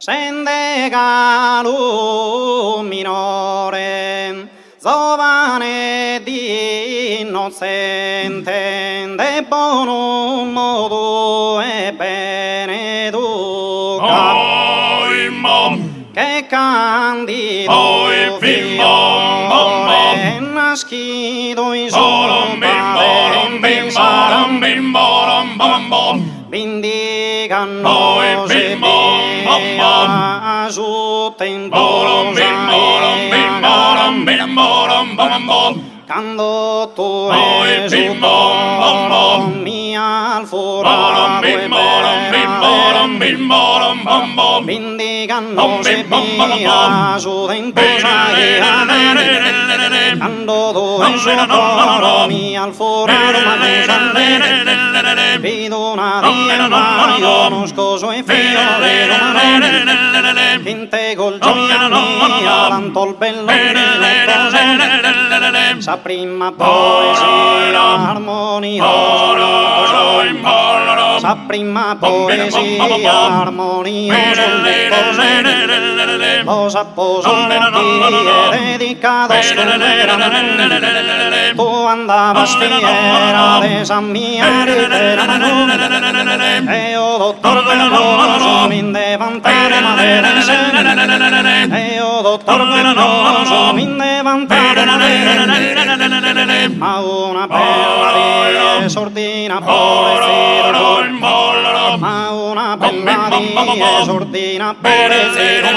scende calu minore, giovane di innocente, de buon modo e bene educa, che candido fiore, nascido in suo parente sarà, vindicanno se via, aiutem quando tu esulto mi alforato e vindicanno se via, aiutem quando tu esulto mi alforato ma vedo una via io non scoso e fiore vinte col gioia mia tanto il bello sa prima poesia armoniosa sa prima poesia armoniosa lo saposo dedicato a tu andavas fiera de San e io dottor Veloso mi levantare madera e io dottor Veloso mi levantare ma una bella di sordina pobrecito ma una bella di sordina pobrecito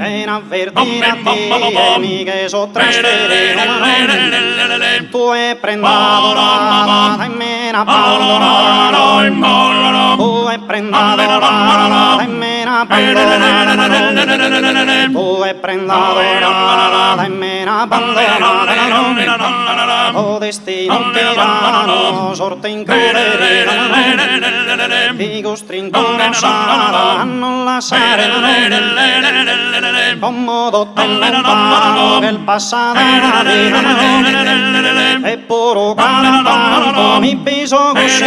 e avvertirati che so trasferito tu hai prendato la e me ne abbandonato tu hai prendato la e me ne abbandonato tu hai prendato la e me ne abbandonato o destino tirano sorte in crudele ti costringono a non lasciare comodo te lontano che il passato e puro canto mi piso così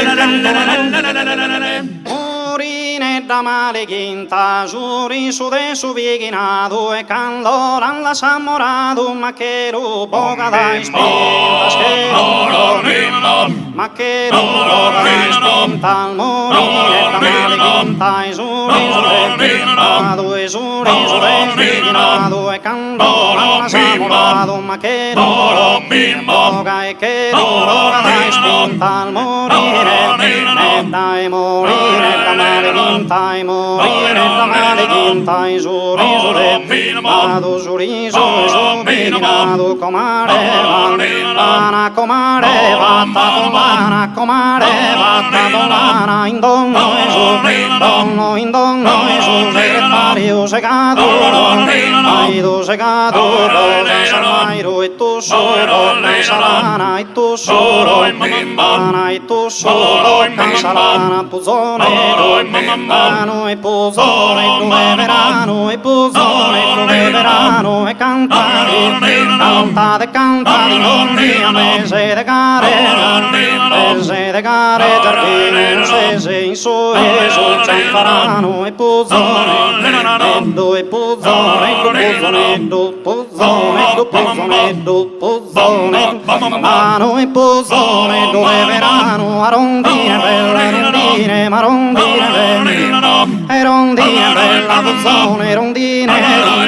morine da male quinta giuri su de su viginato e candoran la samorato ma che poca dai spinta ma che poca dai spinta al morire da male quinta e giuri su de viginato e giuri su de viginato e candoran la samorato ma che poca e che poca dai spinta al morire e dai morire da male quinta e morire da male quinta e giuri su de viginato giuri su viginato comare vana comare vatta domana comare vatta domana in donno e su segretario segato maido segato maido e tu solo salana e tu solo vana e tu solo salana puzzone verano e puzzone come verano e puzzone come verano e cantate cantate non dia mese de care giardino se in su e su farano e puzzone e puzzone mano e puzzone dove verano a rondine belle ma rondine belle e rondine bella puzzone rondine bella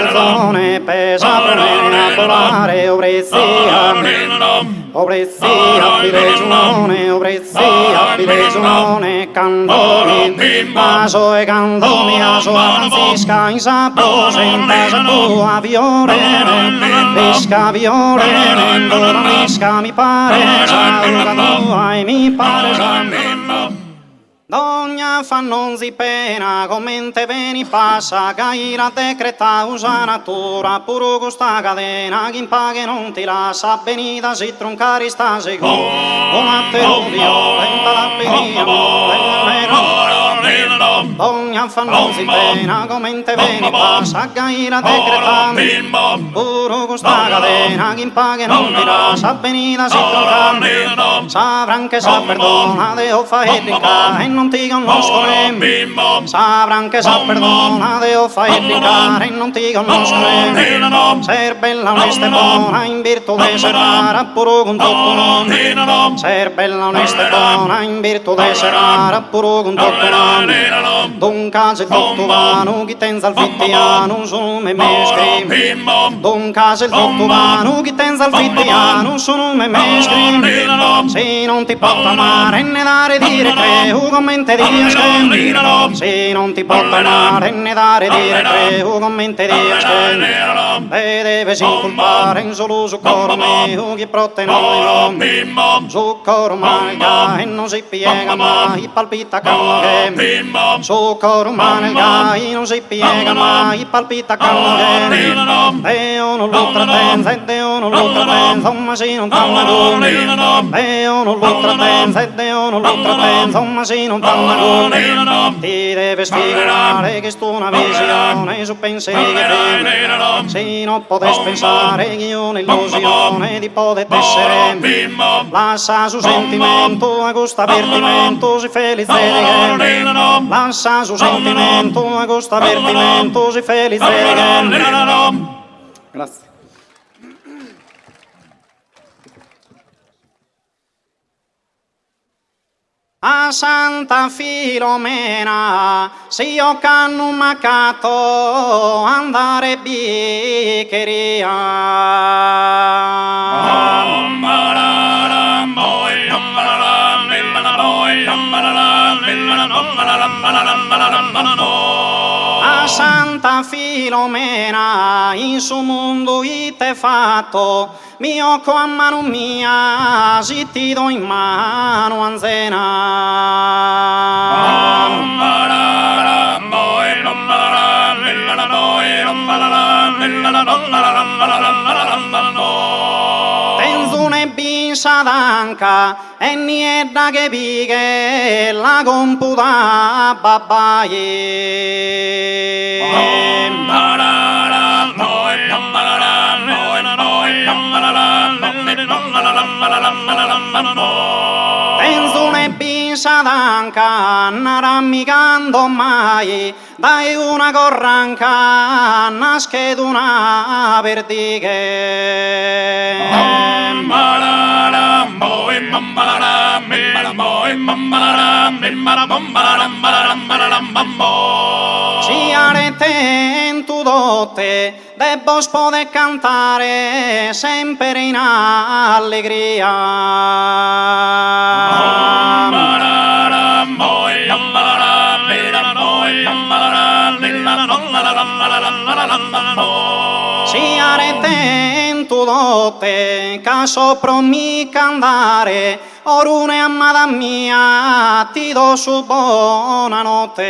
puzzone pesa per me a polare obrezia filegione candoni maso e candoni aso Francisca in sapose in casa tua viorene visca viorene dove visca mi pare saluta tua e mi pare Dogna fa non si pena, commente veni passa, caira decreta usa natura, puro gusta cadena, chi impaghe non ti lascia, venita si troncari sta seco, come te lo violenta la venia, Dogna fa non si pena, commente veni passa, caira decreta, puro gusta cadena, chi impaghe non ti lascia, venita si troncari, sapran che sa perdona, Deo fa e rincare, non ti conosco nemmeno, sapran che sa perdona, Deo fa e rincare, non ti conosco nemmeno, ser bella onesta e buona, in virtù di serrara, puro con tutto non, ser bella onesta e buona, in virtù di serrara, puro con tutto non, dunque se tutto vano, chi tenza il fittiano, sono me mescri, dunque se tutto vano, chi tenza il fittiano, sono me mescri, se non ti porta amare né dare dire creu commente dias che se non ti porta amare né dare dire creu commente dias che te deves inculpare in solo su coro mio che prote noi su coro malga e non si piega mai palpita cange su coro malga e non si piega mai palpita cange Deo non lo trapensa e Deo non lo trapensa ma se non t'amma Deo non lo trapensa e Deo non lo trapensa ma se non t'amma ti deve sfigurare che sto una visione su pensieri che fai se non potes pensare che io un'illusione di poter essere lascia su sentimento a gusto avvertimento si felice di lascia su sentimento a gusto avvertimento si felice di grazie. A Santa Filomena, se io canno macato andare biccheria. A Santa Filomena, in suo mondo ite fatto, mio con a mano mia, si ti do in mano anzena. Tenzune bisa d'anca, e niente che pighe, la computa babbaie. Tenzune bisa d'anca, non ramicando mai, dai una corranca, nasce una perdighe. Si arete in tu dote, debbo poter cantare sempre in allegria. Si arete in tu dote, caso promi cantare, orune amata mia, ti do su buonanotte.